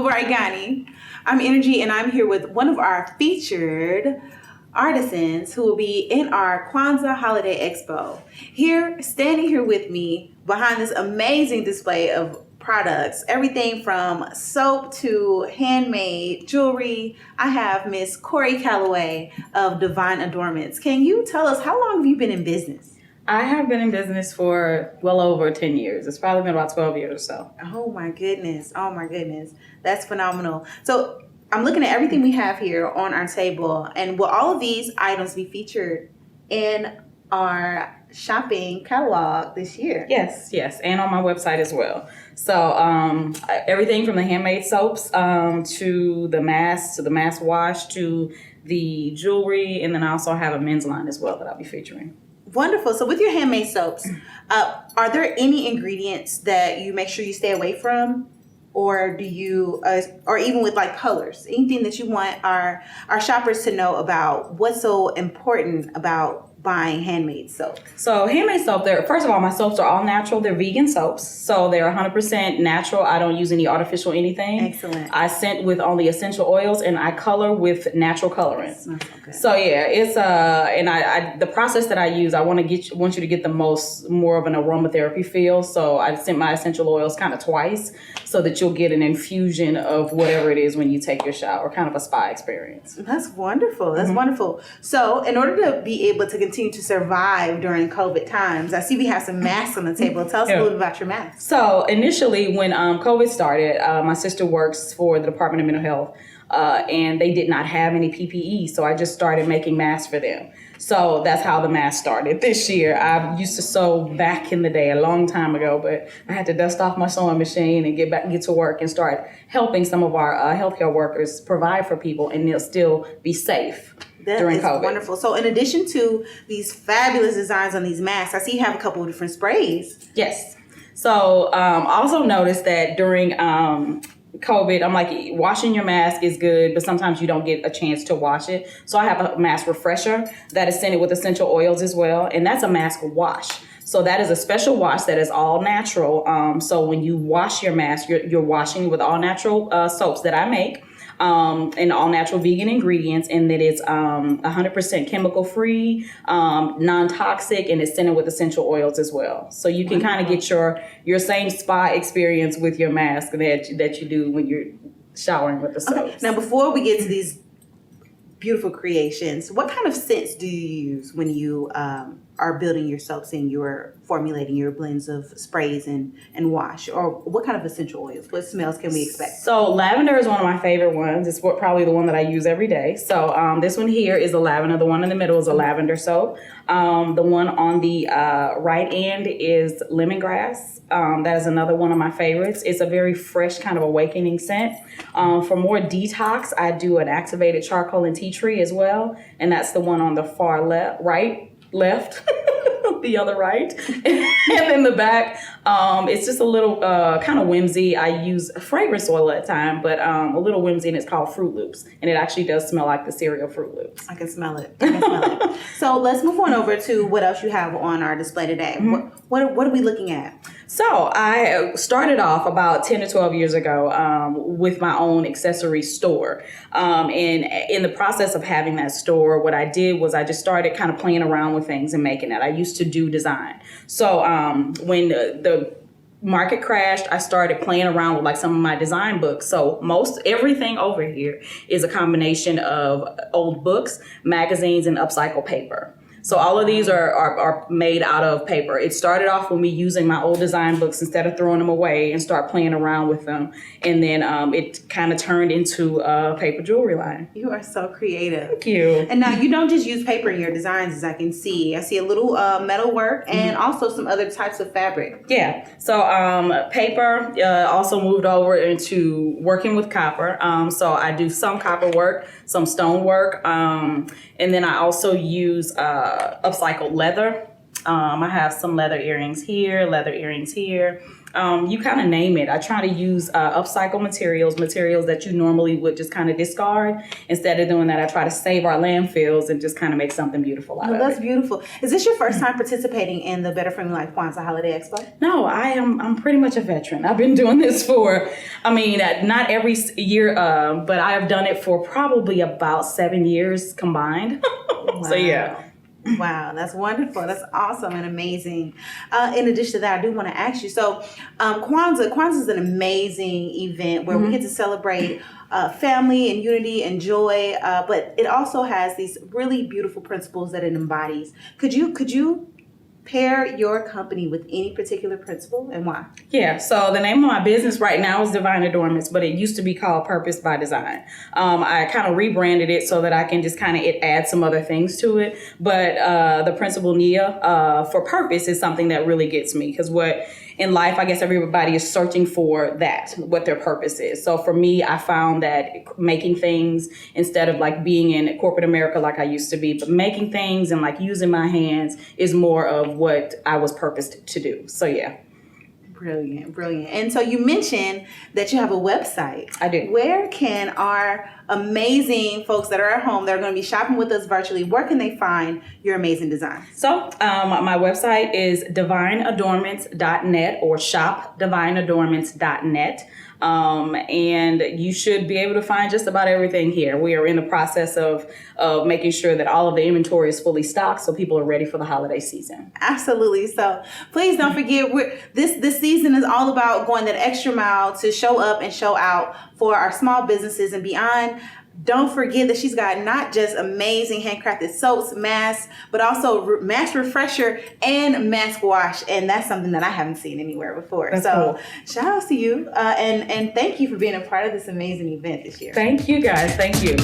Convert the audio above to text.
Gani. I'm Energy, and I'm here with one of our featured artisans who will be in our Kwanzaa Holiday Expo. Standing here with me behind this amazing display of products, everything from soap to handmade jewelry. I have Miss Korey Calloway of Divine Adornments. Can you tell us, how long have you been in business? I have been in business for well over 10 years. It's probably been about 12 years or so. Oh my goodness. That's phenomenal. So I'm looking at everything we have here on our table, and will all of these items be featured in our shopping catalog this year? Yes, and on my website as well. So everything from the handmade soaps to the mask wash to the jewelry, and then I also have a men's line as well that I'll be featuring. Wonderful. So with your handmade soaps, are there any ingredients that you make sure you stay away from? Or do you, or even with like colors, anything that you want our shoppers to know about? What's so important about buying handmade soap? So handmade soap, first of all, my soaps are all natural. They're vegan soaps. So they're 100% natural. I don't use any artificial anything. Excellent. I scent with only essential oils, and I color with natural colorants. Smells so good. So yeah, it's and I the process that I use, I want you to get the more of an aromatherapy feel. So I scent my essential oils kind of twice, so that you'll get an infusion of whatever it is when you take your shower, kind of a spa experience. That's wonderful. That's wonderful. So in order to be able to continue to survive during COVID times, I see we have some masks on the table. Tell us a little bit about your masks. So initially when COVID started, my sister works for the Department of Mental Health, and they did not have any PPE. So I just started making masks for them. So that's how the mask started this year. I used to sew back in the day, a long time ago, but I had to dust off my sewing machine and get to work and start helping some of our healthcare workers provide for people, and they'll still be safe during COVID. That is wonderful. So in addition to these fabulous designs on these masks, I see you have a couple of different sprays. Yes. So also noticed that during COVID, I'm like, washing your mask is good, but sometimes you don't get a chance to wash it. So I have a mask refresher that is scented with essential oils as well, and that's a mask wash. So that is a special wash that is all natural. So when you wash your mask, you're washing with all natural soaps that I make, and all natural vegan ingredients, and that it's 100% chemical free, non-toxic, and it's scented with essential oils as well. So you can kind of get your same spa experience with your mask that you do when you're showering with the soaps. Okay. Now, before we get to these beautiful creations, what kind of scents do you use when you are building your soaps and you're formulating your blends of sprays and wash? Or what kind of essential oils? What smells can we expect? So lavender is one of my favorite ones. It's probably the one that I use every day. So this one here is a lavender. The one in the middle is a lavender soap. The one on the right end is lemongrass. That is another one of my favorites. It's a very fresh kind of awakening scent. For more detox, I do an activated charcoal and tea tree as well. And that's the one on the far left, the other right. And then the back, it's just a little kind of whimsy. I use fragrance oil at a time, but a little whimsy, and it's called Fruit Loops. And it actually does smell like the cereal Fruit Loops. I can smell it. So let's move on over to what else you have on our display today. What are we looking at? So I started off about 10 to 12 years ago with my own accessory store. And in the process of having that store, what I did was I just started kind of playing around with things and making it. I used to do design. So when the market crashed, I started playing around with like some of my design books. So everything over here is a combination of old books, magazines, and upcycled paper. So all of these are made out of paper. It started off with me using my old design books instead of throwing them away and start playing around with them. And then it kind of turned into a paper jewelry line. You are so creative. Thank you. And now you don't just use paper in your designs, as I can see. I see a little metal work and also some other types of fabric. Yeah. So paper also moved over into working with copper. So I do some copper work, some stone work. And then I also use upcycled leather I have some leather earrings here, you kind of name it. I try to use upcycle materials that you normally would just kind of discard. Instead of doing that, I try to save our landfills and just kind of make something beautiful out of it. That's beautiful. Is this your first time participating in the Better From Your Life Kwanzaa Holiday Expo? No, I'm pretty much a veteran. I've been doing this for, not every year, but I have done it for probably about 7 years combined. Wow. So yeah. Wow, that's wonderful. That's awesome and amazing. In addition to that, I do want to ask you, so Kwanzaa is an amazing event where we get to celebrate family and unity and joy, but it also has these really beautiful principles that it embodies. Could you pair your company with any particular principle and why? Yeah, so the name of my business right now is Divine Adornments, but it used to be called Purpose by Design. I kind of rebranded it so that I can just kind of add some other things to it. But the principle Nia for purpose is something that really gets me, because what in life, I guess everybody is searching for that, what their purpose is. So for me, I found that making things, instead of like being in corporate America like I used to be, but making things and like using my hands is more of what I was purposed to do. So yeah. Brilliant. And so you mentioned that you have a website. I do. Where can our amazing folks that are at home that are going to be shopping with us virtually, where can they find your amazing designs? So my website is divineadornments.net or shopdivineadornments.net. And you should be able to find just about everything here. We are in the process of making sure that all of the inventory is fully stocked so people are ready for the holiday season. Absolutely. So please don't forget, this season is all about going that extra mile to show up and show out for our small businesses and beyond. Don't forget that she's got not just amazing handcrafted soaps, masks, but also mask refresher and mask wash. And that's something that I haven't seen anywhere before. That's so cool. Shout out to you. And thank you for being a part of this amazing event this year. Thank you guys. Thank you.